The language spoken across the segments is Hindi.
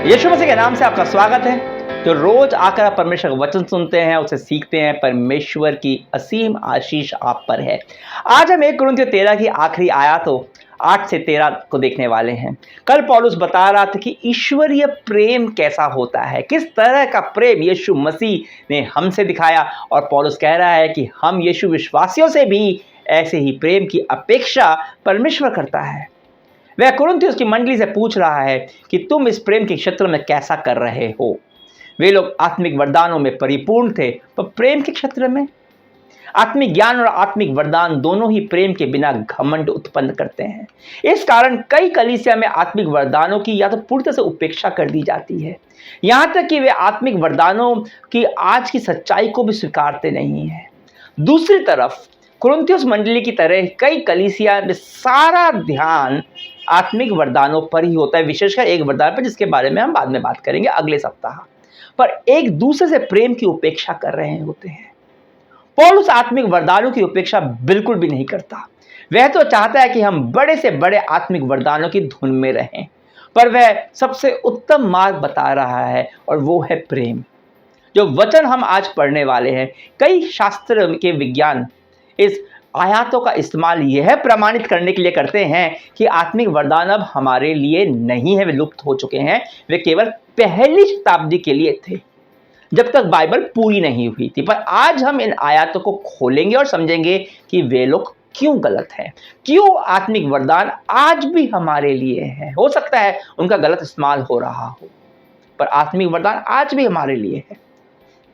यीशु मसीह के नाम से आपका स्वागत है। तो रोज आकर आप परमेश्वर का वचन सुनते हैं, उसे सीखते हैं। परमेश्वर की असीम आशीष आप पर है। आज हम 1 कुरिन्थियों 13 की आखिरी आयतों 8 से 13 को देखने वाले हैं। कल पौलुस बता रहा था कि ईश्वरीय प्रेम कैसा होता है, किस तरह का प्रेम यीशु मसीह ने हमसे दिखाया। और पौलुस कह रहा है कि हम यीशु विश्वासियों से भी ऐसे ही प्रेम की अपेक्षा परमेश्वर करता है। वह कुरिन्थियों की मंडली से पूछ रहा है कि तुम इस प्रेम के क्षेत्र में कैसा कर रहे हो। वे लोग आत्मिक वरदानों में परिपूर्ण थे, तो प्रेम के क्षेत्र में आत्मिक ज्ञान और आत्मिक वरदान दोनों ही प्रेम के बिना घमंड उत्पन्न करते हैं। इस कारण कई कलीसिया में आत्मिक वरदानों की या तो पूरी तरह से उपेक्षा कर दी जाती है, यहाँ तक कि वे आत्मिक वरदानों की आज की सच्चाई को भी स्वीकारते नहीं है। दूसरी तरफ कुरिन्थियों मंडली की तरह कई कलीसिया में सारा ध्यान आत्मिक वरदानों पर ही होता है, विशेषकर एक वरदान पर जिसके बारे में हम बाद में बात करेंगे अगले सप्ताह। पर एक दूसरे से प्रेम की उपेक्षा कर रहे होते हैं। पौलुस आत्मिक वरदानों की उपेक्षा बिल्कुल भी नहीं करता। वह तो चाहता है कि हम बड़े से बड़े आत्मिक वरदानों की धुन में रहें, पर वह सबसे उत्तम मार्ग बता रहा है और वो है प्रेम। जो वचन हम आज पढ़ने वाले हैं, कई शास्त्र के विज्ञान इस आयातों का इस्तेमाल यह प्रमाणित करने के लिए करते हैं कि आत्मिक वरदान अब हमारे लिए नहीं है, वे लुप्त हो चुके हैं। वे केवल पहली शताब्दी के लिए थे, जब तक बाइबल पूरी नहीं हुई थी। पर आज हम इन आयातों को खोलेंगे और समझेंगे कि वे लोग क्यों गलत हैं, क्यों आत्मिक वरदान आज भी हमारे लिए है। हो सकता है उनका गलत इस्तेमाल हो रहा हो, पर आत्मिक वरदान आज भी हमारे लिए है।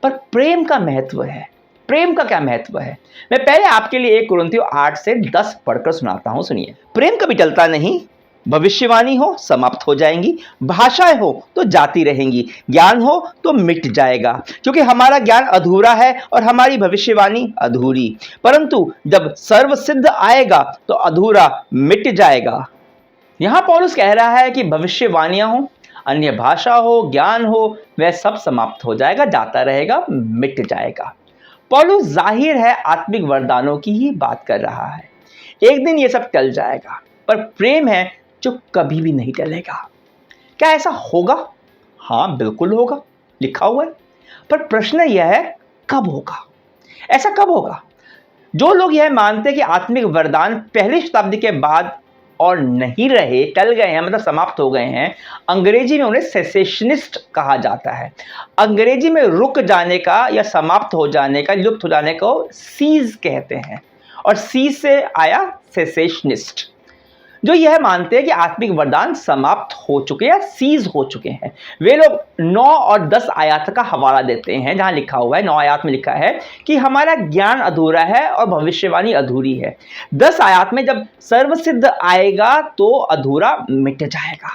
पर प्रेम का महत्व है। प्रेम का क्या महत्व है, मैं पहले आपके लिए 1 कुरिन्थियों 8 से 10 पढ़कर सुनाता हूं। सुनिए। प्रेम कभी टलता नहीं, भविष्यवाणी हो समाप्त हो जाएंगी, भाषाएं हो तो जाती रहेंगी, ज्ञान हो तो मिट जाएगा, क्योंकि हमारा ज्ञान अधूरा है और हमारी भविष्यवाणी अधूरी। परंतु जब सर्वसिद्ध आएगा तो अधूरा मिट जाएगा। यहां पौलुस कह रहा है कि भविष्यवाणियां हो, अन्य भाषा हो, ज्ञान हो, वह सब समाप्त हो जाएगा, जाता रहेगा, मिट जाएगा। पौलुस जाहिर है आत्मिक वरदानों की ही बात कर रहा है। एक दिन ये सब टल जाएगा, पर प्रेम है जो कभी भी नहीं टलेगा। क्या ऐसा होगा? हाँ, बिल्कुल होगा, लिखा हुआ है। पर प्रश्न यह है कब होगा, ऐसा कब होगा? जो लोग यह मानते हैं कि आत्मिक वरदान पहली शताब्दी के बाद और नहीं रहे, टल गए हैं, मतलब समाप्त हो गए हैं, अंग्रेजी में उन्हें सेसेशनिस्ट कहा जाता है। अंग्रेजी में रुक जाने का या समाप्त हो जाने का, लुप्त हो जाने को सीज कहते हैं, और सीज से आया सेसेशनिस्ट, जो यह मानते हैं कि आत्मिक वरदान समाप्त हो चुके या सीज हो चुके हैं। वे लोग 9 और 10 आयत का हवाला देते हैं, जहां लिखा हुआ है, 9 आयत में लिखा है कि हमारा ज्ञान अधूरा है और भविष्यवाणी अधूरी है। 10 आयत में जब सर्वसिद्ध आएगा तो अधूरा मिट जाएगा।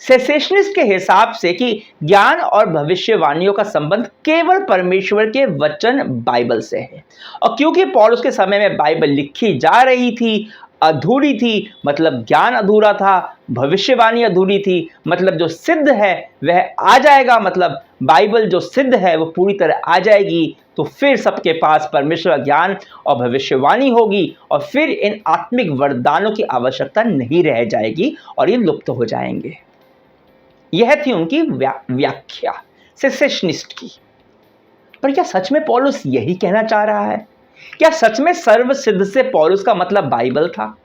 सेसेशनिस्ट के हिसाब से कि ज्ञान और भविष्यवाणियों का संबंध केवल परमेश्वर के वचन बाइबल से है, और क्योंकि पौलुस के समय में बाइबल लिखी जा रही थी, अधूरी थी, मतलब ज्ञान अधूरा था, भविष्यवाणी अधूरी थी, मतलब जो सिद्ध है वह आ जाएगा, मतलब बाइबल जो सिद्ध है वो पूरी तरह आ जाएगी, तो फिर सबके पास परमेश्वर ज्ञान और भविष्यवाणी होगी, और फिर इन आत्मिक वरदानों की आवश्यकता नहीं रह जाएगी और ये लुप्त हो जाएंगे। यह थी उनकी व्याख्या सेसेशनिस्ट की। पर क्या सच में पौलुस यही कहना चाह रहा है? क्या सच में सर्वसिद्ध से पौलुस का मतलब बाइबल था?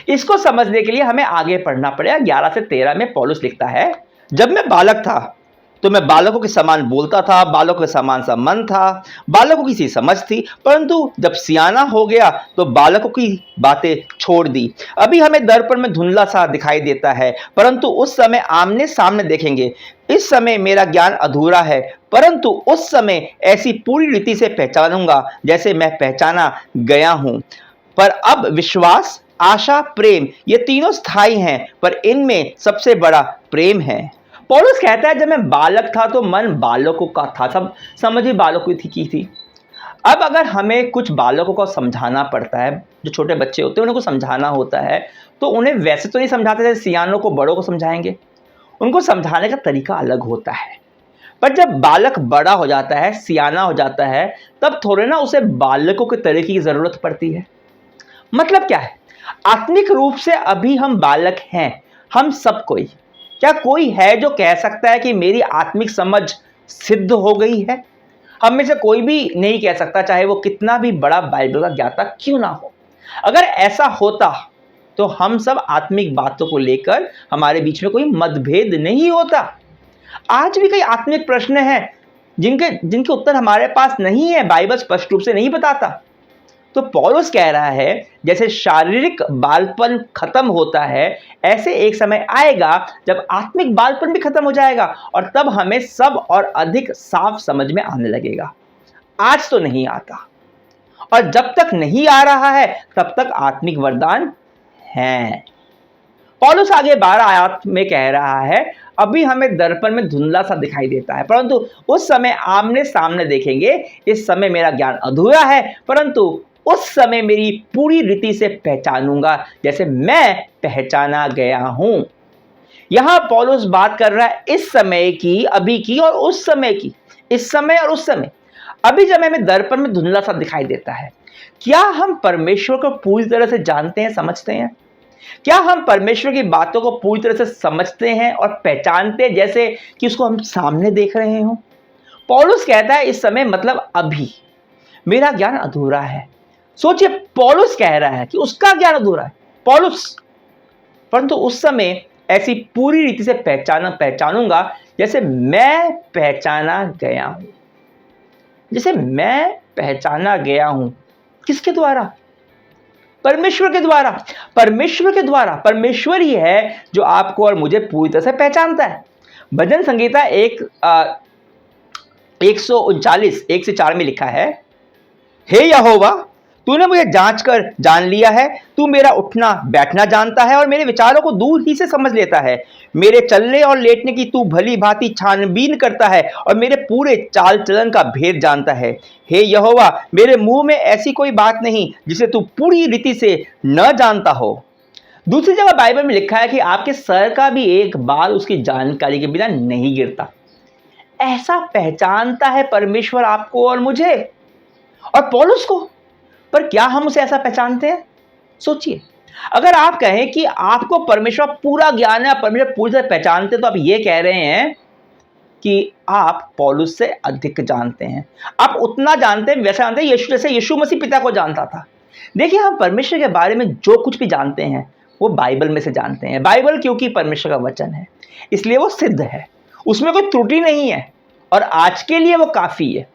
इसको समझने के लिए हमें आगे पढ़ना पड़ेगा। 11 से 13 में पौलुस लिखता है, जब मैं बालक था तो मैं बालकों के समान बोलता था, बालकों के समान सा मन था, बालकों की सी समझ थी, परंतु जब सियाना हो गया तो बालकों की बातें छोड़ दी। अभी हमें दर्पण में धुंधला सा दिखाई देता है, परंतु उस समय आमने सामने देखेंगे। इस समय मेरा ज्ञान अधूरा है, परंतु उस समय ऐसी पूरी रीति से पहचानूंगा जैसे मैं पहचाना गया हूं। पर अब विश्वास, आशा, प्रेम, ये तीनों स्थायी हैं, पर इनमें सबसे बड़ा प्रेम है। पौलुस कहता है, जब मैं बालक था तो मन बालकों का था, सब समझ भी बालकों की थी। अब अगर हमें कुछ बालकों को समझाना पड़ता है, जो छोटे बच्चे होते हैं उनको समझाना होता है, तो उन्हें वैसे तो नहीं समझाते जैसे सियानों को बड़ों को समझाएंगे। उनको समझाने का तरीका अलग होता है। पर जब बालक बड़ा हो जाता है, सियाना हो जाता है, तब थोड़े ना उसे बालकों के तरीके की जरूरत पड़ती है। मतलब क्या है? आत्मिक रूप से अभी हम बालक हैं, हम सब कोई, क्या कोई है जो कह सकता है कि मेरी आत्मिक समझ सिद्ध हो गई है? हम में से कोई भी नहीं कह सकता, चाहे वो कितना भी बड़ा बाइबल का ज्ञाता क्यों ना हो। अगर ऐसा होता तो हम सब आत्मिक बातों को लेकर हमारे बीच में कोई मतभेद नहीं होता। आज भी कई आत्मिक प्रश्न हैं जिनके जिनके उत्तर हमारे पास नहीं है, बाइबल स्पष्ट रूप से नहीं बताता। तो पौलुस कह रहा है जैसे शारीरिक बालपन खत्म होता है, ऐसे एक समय आएगा जब आत्मिक बालपन भी खत्म हो जाएगा और तब हमें सब और अधिक साफ समझ में आने लगेगा। आज तो नहीं आता, और जब तक नहीं आ रहा है तब तक आत्मिक वरदान हैं। पौलुस आगे 12 आयत में कह रहा है, अभी हमें दर्पण में धुंधला सा दिखाई देता है, परंतु उस समय आमने सामने देखेंगे। इस समय मेरा ज्ञान अधूरा है, परंतु उस समय मेरी पूरी रीति से पहचानूंगा जैसे मैं पहचाना गया हूं। यहां पौलुस बात कर रहा है इस समय की, अभी की और उस समय की। इस समय और उस समय। अभी जब हमें दर्पण में धुंधला सा दिखाई देता है, क्या हम परमेश्वर को पूरी तरह से जानते हैं, समझते हैं? क्या हम परमेश्वर की बातों को पूरी तरह से समझते हैं और पहचानते हैं जैसे कि उसको हम सामने देख रहे हो? पौलुस कहता है इस समय मतलब अभी मेरा ज्ञान अधूरा है। सोचिए, पौलुस कह रहा है कि उसका ज्ञान अधूरा है, पौलुस, परंतु उस समय ऐसी पूरी रीति से पहचानूंगा जैसे मैं पहचाना गया हूं। जैसे मैं पहचाना गया हूं। किसके द्वारा? परमेश्वर के द्वारा। परमेश्वर के द्वारा। परमेश्वर ही है जो आपको और मुझे पूरी तरह से पहचानता है। भजन संगीता 139 1 से 4 में लिखा है, हे यहोवा, तूने मुझे जांच कर जान लिया है। तू मेरा उठना बैठना जानता है और मेरे विचारों को दूर ही से समझ लेता है। मेरे चलने और लेटने की तू भली भांति छानबीन करता है और मेरे पूरे चाल चलन का भेद जानता है। हे यहोवा, मेरे मुंह में ऐसी कोई बात नहीं जिसे तू पूरी रीति से न जानता हो। दूसरी जगह बाइबल में लिखा है कि आपके सर का भी एक बाल उसकी जानकारी के बिना नहीं गिरता। ऐसा पहचानता है परमेश्वर आपको और मुझे और पौलुस को। पर क्या हम उसे ऐसा पहचानते हैं? सोचिए, अगर आप कहें कि आपको परमेश्वर पूरा ज्ञान है, परमेश्वर पूरी तरह पहचानते, तो आप ये कह रहे हैं कि आप पौलुस से अधिक जानते हैं। आप उतना जानते हैं, वैसा जानते हैं जैसे यीशु मसीह पिता को जानता था। देखिए, हम परमेश्वर के बारे में जो कुछ भी जानते हैं वो बाइबल में से जानते हैं। बाइबल क्योंकि परमेश्वर का वचन है, इसलिए वो सिद्ध है, उसमें कोई त्रुटि नहीं है और आज के लिए वो काफी है।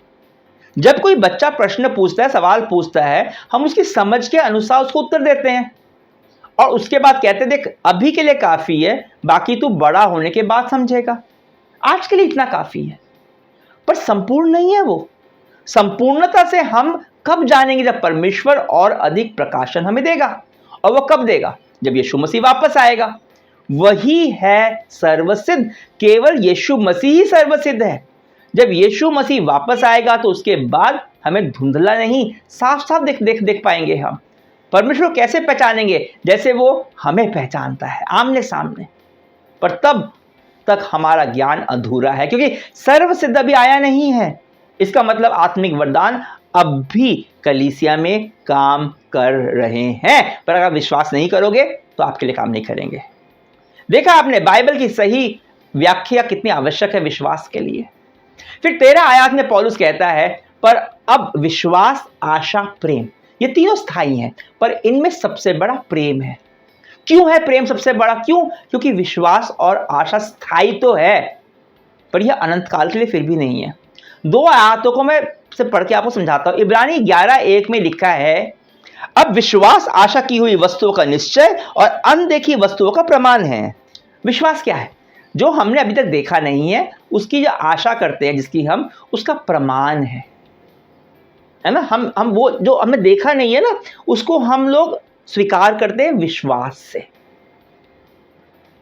जब कोई बच्चा प्रश्न पूछता है, सवाल पूछता है, हम उसकी समझ के अनुसार उसको उत्तर देते हैं और उसके बाद कहते हैं, देख अभी के लिए काफी है, बाकी तू बड़ा होने के बाद समझेगा। आज के लिए इतना काफी है, पर संपूर्ण नहीं है वो। संपूर्णता से हम कब जानेंगे? जब परमेश्वर और अधिक प्रकाशन हमें देगा। और वो कब देगा? जब यीशु मसीह वापस आएगा। वही है सर्वसिद्ध, केवल यीशु मसीह ही सर्वसिद्ध है। जब यीशु मसीह वापस आएगा तो उसके बाद हमें धुंधला नहीं, साफ साफ देख पाएंगे। हम परमेश्वर कैसे पहचानेंगे? जैसे वो हमें पहचानता है आमने सामने। पर तब तक हमारा ज्ञान अधूरा है, क्योंकि सर्वसिद्ध अभी आया नहीं है। इसका मतलब आत्मिक वरदान अब भी कलीसिया में काम कर रहे हैं, पर अगर विश्वास नहीं करोगे तो आपके लिए काम नहीं करेंगे। देखा आपने बाइबल की सही व्याख्या कितनी आवश्यक है विश्वास के लिए। फिर 13 आयत में पौलुस कहता है, पर अब विश्वास, आशा, प्रेम, ये तीनों स्थायी हैं, पर इनमें सबसे बड़ा प्रेम है। क्यों है प्रेम सबसे बड़ा? क्यों? क्योंकि विश्वास और आशा स्थायी तो है, पर यह अनंत काल के लिए फिर भी नहीं है। 2 आयतों को मैं से पढ़ के आपको समझाता हूं। इब्रानी 11:1 में लिखा है, अब विश्वास आशा की हुई वस्तुओं का निश्चय और अनदेखी वस्तुओं का प्रमाण है। विश्वास क्या है? जो हमने अभी तक देखा नहीं है, उसकी जो आशा करते हैं, जिसकी हम, उसका प्रमाण है ना। हम वो जो हमने देखा नहीं है ना, उसको हम लोग स्वीकार करते हैं विश्वास से।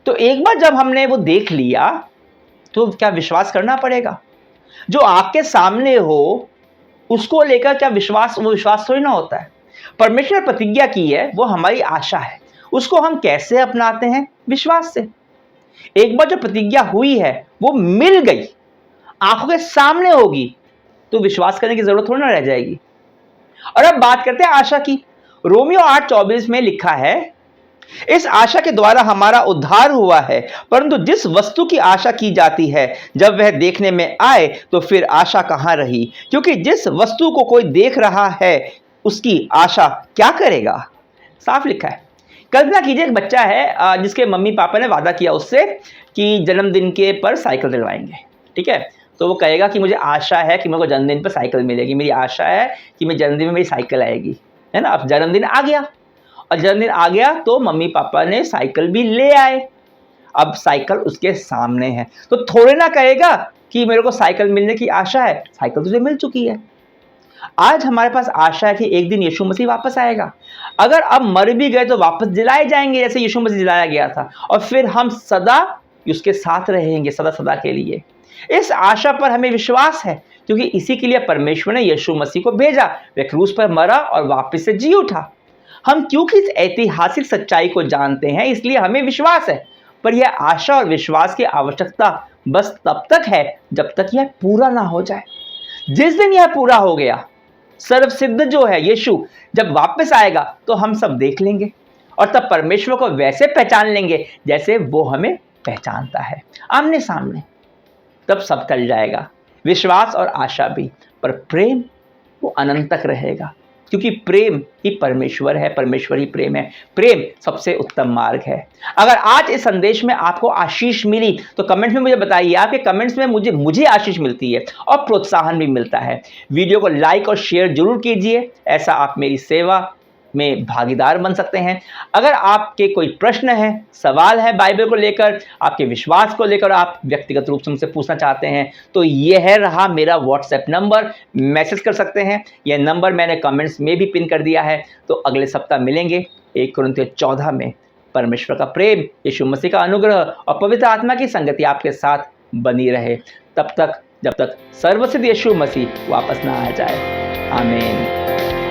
तो एक बार जब हमने वो देख लिया तो क्या विश्वास करना पड़ेगा? जो आपके सामने हो उसको लेकर क्या विश्वास, वो विश्वास थोड़ी ना होता है। परमेश्वर ने प्रतिज्ञा की है, वो हमारी आशा है। उसको हम कैसे अपनाते हैं? विश्वास से। एक बार जो प्रतिज्ञा हुई है वो मिल गई, आंखों के सामने होगी, तो विश्वास करने की जरूरत थोड़ी ना रह जाएगी। और अब बात करते हैं आशा की। रोमियो 8:24 में लिखा है इस आशा के द्वारा हमारा उद्धार हुआ है, परंतु जिस वस्तु की आशा की जाती है जब वह देखने में आए तो फिर आशा कहाँ रही, क्योंकि जिस वस्तु को कोई देख रहा है उसकी आशा क्या करेगा। साफ लिखा है। कल्पना कीजिए एक बच्चा है जिसके मम्मी पापा ने वादा किया उससे कि जन्मदिन के पर साइकिल दिलवाएंगे, ठीक है। तो वो कहेगा कि मुझे आशा है कि मेरे को जन्मदिन पर साइकिल मिलेगी, मेरी आशा है कि मेरे जन्मदिन में मेरी साइकिल आएगी, है ना। अब जन्मदिन आ गया, और जन्मदिन आ गया तो मम्मी पापा ने साइकिल भी ले आए। अब साइकिल उसके सामने है, तो थोड़े ना कहेगा कि मेरे को साइकिल मिलने की आशा है, साइकिल तुझे मिल चुकी है। आज हमारे पास आशा है कि एक दिन यीशु मसीह वापस आएगा। अगर अब मर भी गए तो वापस जिलाए जाएंगे जैसे यीशु मसीह जिलाया गया था, और फिर हम सदा उसके साथ रहेंगे, सदा सदा के लिए। इस आशा पर हमें विश्वास है, क्योंकि इसी के लिए परमेश्वर ने यीशु मसीह को भेजा। वह क्रूस पर मरा और वापस से जी उठा। हम क्योंकि इस ऐतिहासिक सच्चाई को जानते हैं इसलिए हमें विश्वास है, पर यह आशा और विश्वास की आवश्यकता बस तब तक है जब तक यह पूरा ना हो जाए। जिस दिन यह पूरा हो गया, सर्वसिद्ध जो है यीशु जब वापस आएगा तो हम सब देख लेंगे, और तब परमेश्वर को वैसे पहचान लेंगे जैसे वो हमें पहचानता है, आमने सामने। तब सब टल जाएगा, विश्वास और आशा भी, पर प्रेम वो अनंत तक रहेगा, क्योंकि प्रेम ही परमेश्वर है, परमेश्वर ही प्रेम है। प्रेम सबसे उत्तम मार्ग है। अगर आज इस संदेश में आपको आशीष मिली तो कमेंट्स में मुझे बताइए। आपके कमेंट्स में मुझे आशीष मिलती है और प्रोत्साहन भी मिलता है। वीडियो को लाइक और शेयर जरूर कीजिए, ऐसा आप मेरी सेवा में भागीदार बन सकते हैं। अगर आपके कोई प्रश्न है, सवाल है बाइबल को लेकर, आपके विश्वास को लेकर, आप व्यक्तिगत रूप से मुझसे पूछना चाहते हैं, तो यह है रहा मेरा व्हाट्सएप नंबर, मैसेज कर सकते हैं। यह नंबर मैंने कमेंट्स में भी पिन कर दिया है। तो अगले सप्ताह मिलेंगे 1 कुरिन्थियों 14 में। परमेश्वर का प्रेम, यीशु मसीह का अनुग्रह और पवित्र आत्मा की संगति आपके साथ बनी रहे, तब तक जब तक सर्वसिद्ध यीशु मसीह वापस ना आ जाए। आमीन।